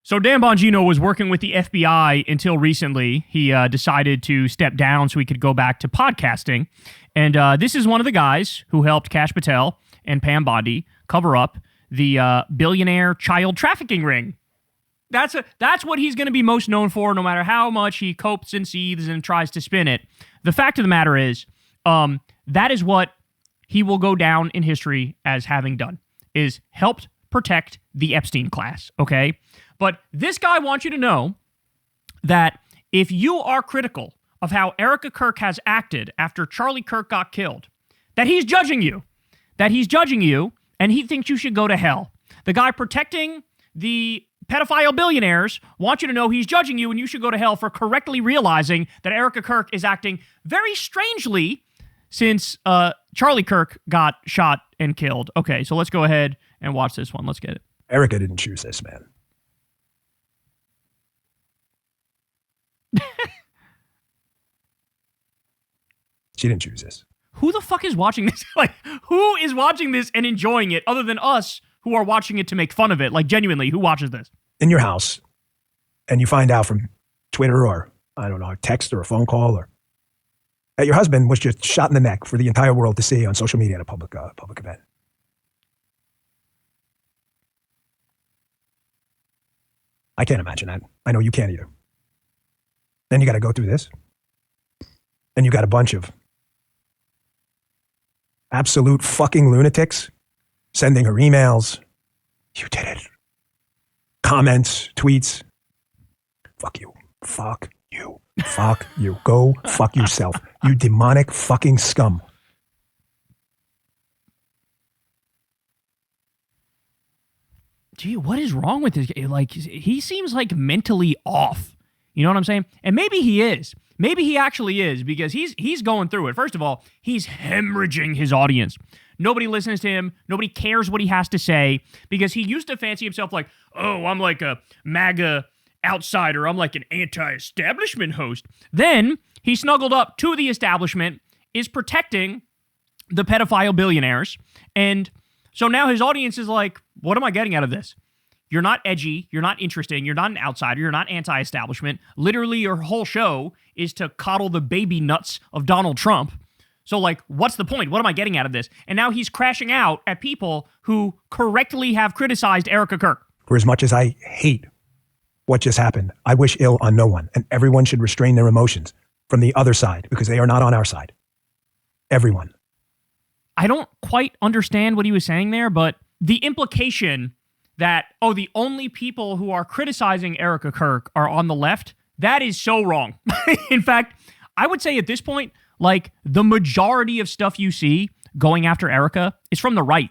So Dan Bongino was working with the FBI until recently. He decided to step down so he could go back to podcasting. And this is one of the guys who helped Kash Patel and Pam Bondi cover up the billionaire child trafficking ring. That's what he's going to be most known for, no matter how much he copes and seethes and tries to spin it. The fact of the matter is, that is what he will go down in history as having done, is helped protect the Epstein class, okay? But this guy wants you to know that if you are critical of how Erica Kirk has acted after Charlie Kirk got killed, that he's judging you. And he thinks you should go to hell. The guy protecting the pedophile billionaires wants you to know he's judging you and you should go to hell for correctly realizing that Erica Kirk is acting very strangely since Charlie Kirk got shot and killed. Okay, so let's go ahead and watch this one. Let's get it. Erica didn't choose this, man. She didn't choose this. Who the fuck is watching this? Like, who is watching this and enjoying it other than us who are watching it to make fun of it? Like, genuinely, who watches this? In your house, and you find out from Twitter or, I don't know, a text or a phone call, or that your husband was just shot in the neck for the entire world to see on social media at a public event. I can't imagine that. I know you can't either. Then you got to go through this. Then you got a bunch of absolute fucking lunatics sending her emails. You did it. Comments, tweets. Fuck you. Fuck you. Fuck you. Go fuck yourself. You demonic fucking scum. Gee, what is wrong with this guy? Like, he seems like mentally off. You know what I'm saying? And maybe he is. Maybe he actually is, because he's going through it. First of all, he's hemorrhaging his audience. Nobody listens to him. Nobody cares what he has to say, because he used to fancy himself like, oh, I'm like a MAGA outsider. I'm like an anti-establishment host. Then he snuggled up to the establishment, is protecting the pedophile billionaires. And so now his audience is like, what am I getting out of this? You're not edgy. You're not interesting. You're not an outsider. You're not anti-establishment. Literally, your whole show is to coddle the baby nuts of Donald Trump. So, like, what's the point? What am I getting out of this? And now he's crashing out at people who correctly have criticized Erica Kirk. For as much as I hate what just happened, I wish ill on no one. And everyone should restrain their emotions from the other side, because they are not on our side. Everyone. I don't quite understand what he was saying there, but the implication that, oh, the only people who are criticizing Erica Kirk are on the left, that is so wrong. In fact, I would say at this point, like, the majority of stuff you see going after Erica is from the right.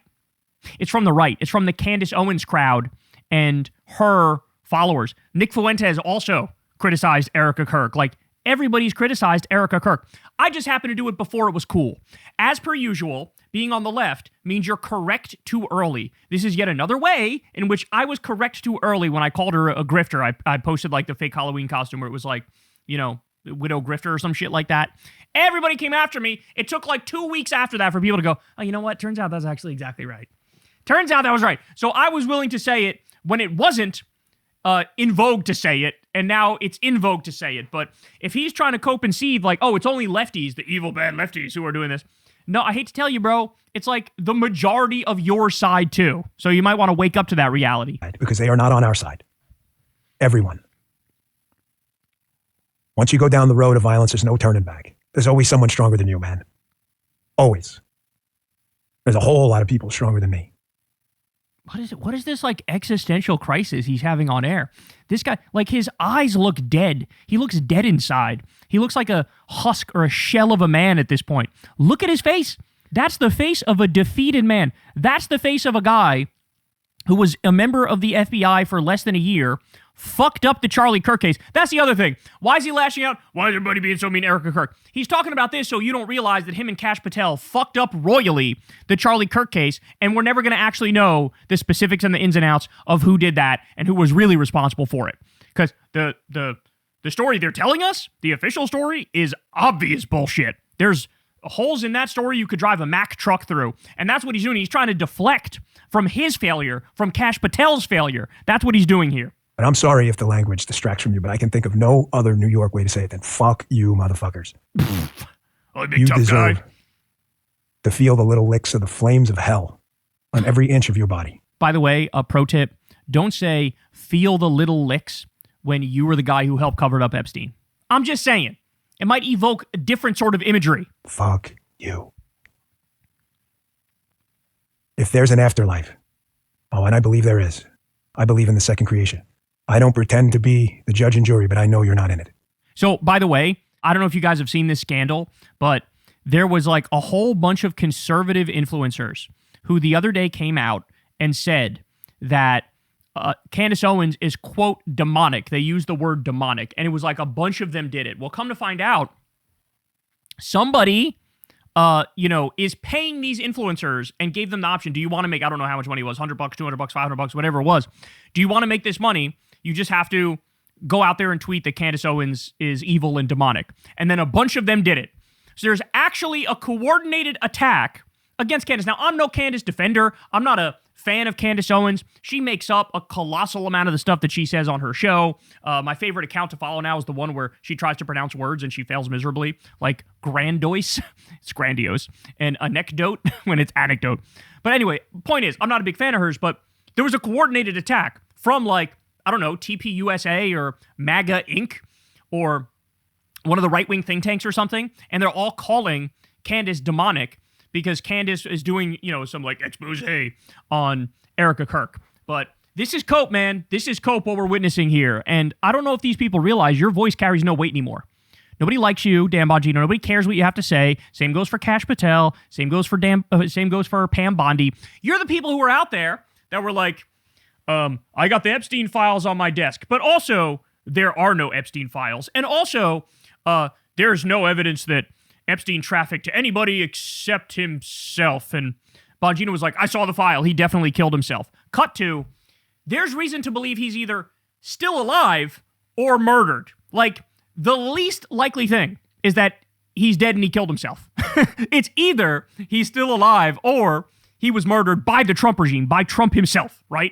It's from the right. It's from the Candace Owens crowd and her followers. Nick Fuentes also criticized Erica Kirk. Like, everybody's criticized Erica Kirk. I just happened to do it before it was cool. As per usual, being on the left means you're correct too early. This is yet another way in which I was correct too early when I called her a grifter. I posted like the fake Halloween costume where it was like, you know, widow grifter or some shit like that. Everybody came after me. It took like 2 weeks after that for people to go, oh, you know what? Turns out that's actually exactly right. Turns out that was right. So I was willing to say it when it wasn't in vogue to say it, and now it's in vogue to say it. But if he's trying to cope and seethe like, oh, it's only lefties, the evil, bad lefties who are doing this. No, I hate to tell you, bro, it's like the majority of your side too. So you might want to wake up to that reality. Because they are not on our side. Everyone. Once you go down the road of violence, there's no turning back. There's always someone stronger than you, man. Always. There's a whole lot of people stronger than me. What is it? What is this like existential crisis he's having on air? This guy, like, his eyes look dead. He looks dead inside. He looks like a husk or a shell of a man at this point. Look at his face. That's the face of a defeated man. That's the face of a guy who was a member of the FBI for less than a year, fucked up the Charlie Kirk case. That's the other thing. Why is he lashing out? Why is everybody being so mean to Erica Kirk? He's talking about this so you don't realize that him and Kash Patel fucked up royally the Charlie Kirk case, and we're never going to actually know the specifics and the ins and outs of who did that and who was really responsible for it. Because the story they're telling us, the official story, is obvious bullshit. There's holes in that story you could drive a Mack truck through. And that's what he's doing. He's trying to deflect from his failure, from Kash Patel's failure. That's what he's doing here. And I'm sorry if the language distracts from you, but I can think of no other New York way to say it than fuck you, motherfuckers. Oh, big You tough deserve guy. to feel the little licks of the flames of hell on every inch of your body. By the way, a pro tip, don't say feel the little licks when you were the guy who helped cover up Epstein. I'm just saying. It might evoke a different sort of imagery. Fuck you. If there's an afterlife, and I believe there is, I believe in the second creation. I don't pretend to be the judge and jury, but I know you're not in it. So, by the way, I don't know if you guys have seen this scandal, but there was like a whole bunch of conservative influencers who the other day came out and said that Candace Owens is, quote, demonic. They used the word demonic, and it was like a bunch of them did it. Well, come to find out, somebody, is paying these influencers and gave them the option. Do you want to make, I don't know how much money it was, $100, $200, $500, whatever it was. Do you want to make this money? You just have to go out there and tweet that Candace Owens is evil and demonic. And then a bunch of them did it. So there's actually a coordinated attack against Candace. Now, I'm no Candace defender. I'm not a fan of Candace Owens. She makes up a colossal amount of the stuff that she says on her show. My favorite account to follow now is the one where she tries to pronounce words and she fails miserably, like grandiose. It's grandiose. And anecdote when it's anecdote. But anyway, point is, I'm not a big fan of hers, but there was a coordinated attack from like, I don't know, TPUSA or MAGA Inc. or one of the right-wing think tanks or something, and they're all calling Candace demonic because Candace is doing, some like expose on Erica Kirk. But this is cope, man. This is cope what we're witnessing here. And I don't know if these people realize your voice carries no weight anymore. Nobody likes you, Dan Bongino. Nobody cares what you have to say. Same goes for Kash Patel. Same goes for Pam Bondi. You're the people who are out there that were like, I got the Epstein files on my desk, but also there are no Epstein files. And also, there's no evidence that Epstein trafficked to anybody except himself. And Bongino was like, I saw the file. He definitely killed himself. Cut to, there's reason to believe he's either still alive or murdered. Like, the least likely thing is that he's dead and he killed himself. It's either he's still alive or he was murdered by the Trump regime, by Trump himself, right?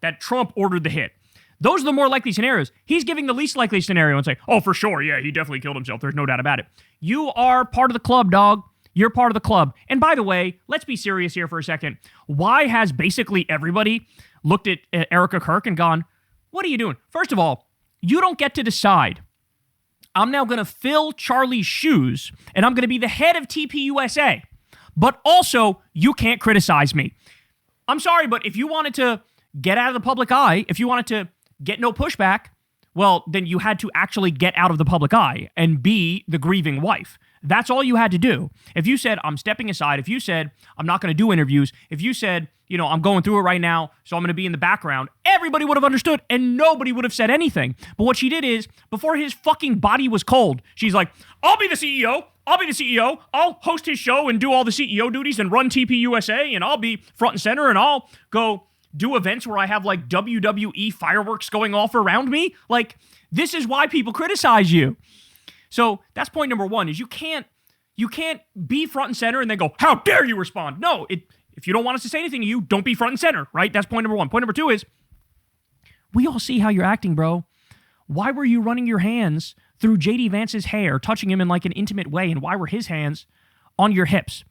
That Trump ordered the hit. Those are the more likely scenarios. He's giving the least likely scenario and saying, oh, for sure, yeah, he definitely killed himself. There's no doubt about it. You are part of the club, dog. You're part of the club. And by the way, let's be serious here for a second. Why has basically everybody looked at Erica Kirk and gone, what are you doing? First of all, you don't get to decide. I'm now going to fill Charlie's shoes, and I'm going to be the head of TPUSA. But also, you can't criticize me. I'm sorry, but if you wanted to get out of the public eye, if you wanted to get no pushback, well, then you had to actually get out of the public eye and be the grieving wife. That's all you had to do. If you said, I'm stepping aside, if you said, I'm not going to do interviews, if you said, I'm going through it right now, so I'm going to be in the background, everybody would have understood and nobody would have said anything. But what she did is, before his fucking body was cold, she's like, I'll be the CEO. I'll be the CEO. I'll host his show and do all the CEO duties and run TPUSA, and I'll be front and center, and I'll go do events where I have like WWE fireworks going off around me. Like, this is why people criticize you. So that's point number one, is you can't be front and center and then go, how dare you respond? No, if you don't want us to say anything to you, don't be front and center, right? That's point number one. Point number two is, we all see how you're acting, bro. Why were you running your hands through J.D. Vance's hair, touching him in like an intimate way, and why were his hands on your hips?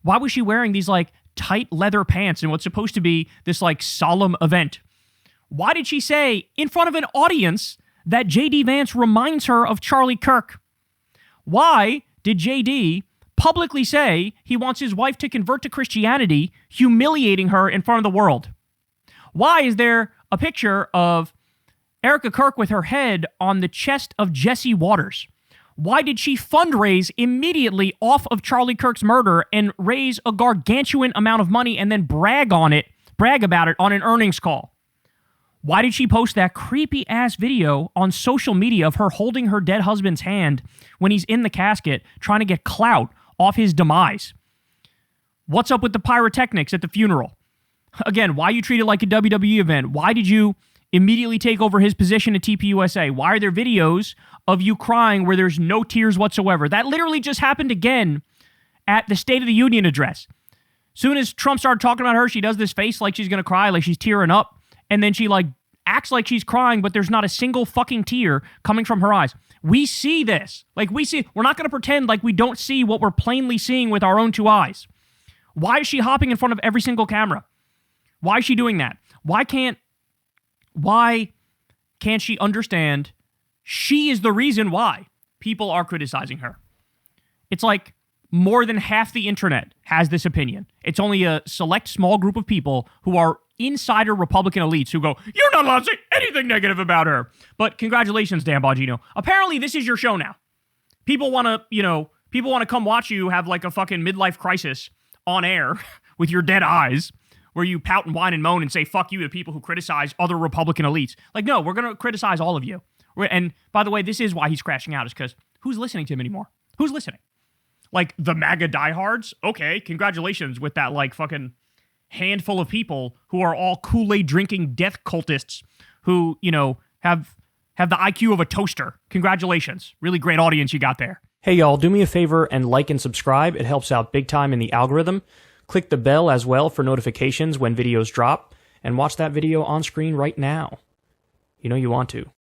Why was she wearing these like tight leather pants in what's supposed to be this like solemn event? Why did she say in front of an audience that J.D. Vance reminds her of Charlie Kirk? Why did J.D. publicly say he wants his wife to convert to Christianity, humiliating her in front of the world? Why is there a picture of Erica Kirk with her head on the chest of Jesse Waters? Why did she fundraise immediately off of Charlie Kirk's murder and raise a gargantuan amount of money and then brag about it on an earnings call? Why did she post that creepy-ass video on social media of her holding her dead husband's hand when he's in the casket trying to get clout off his demise? What's up with the pyrotechnics at the funeral? Again, why you treat it like a WWE event? Why did you immediately take over his position at TPUSA? Why are there videos of you crying where there's no tears whatsoever? That literally just happened again at the State of the Union address. Soon as Trump started talking about her, she does this face like she's going to cry, like she's tearing up. And then she like acts like she's crying, but there's not a single fucking tear coming from her eyes. We see this. Like, we're not going to pretend like we don't see what we're plainly seeing with our own two eyes. Why is she hopping in front of every single camera? Why is she doing that? Why can't she understand she is the reason why people are criticizing her? It's like more than half the internet has this opinion. It's only a select small group of people who are insider Republican elites who go, you're not allowed to say anything negative about her. But congratulations, Dan Bongino. Apparently this is your show now. People want to come watch you have like a fucking midlife crisis on air with your dead eyes, where you pout and whine and moan and say, fuck you to people who criticize other Republican elites. Like, no, we're going to criticize all of you. And by the way, this is why he's crashing out, is because who's listening to him anymore? Who's listening? Like, the MAGA diehards? Okay, congratulations with that, like, fucking handful of people who are all Kool-Aid drinking death cultists who, have the IQ of a toaster. Congratulations. Really great audience you got there. Hey, y'all, do me a favor and like and subscribe. It helps out big time in the algorithm. Click the bell as well for notifications when videos drop, and watch that video on screen right now. You know you want to.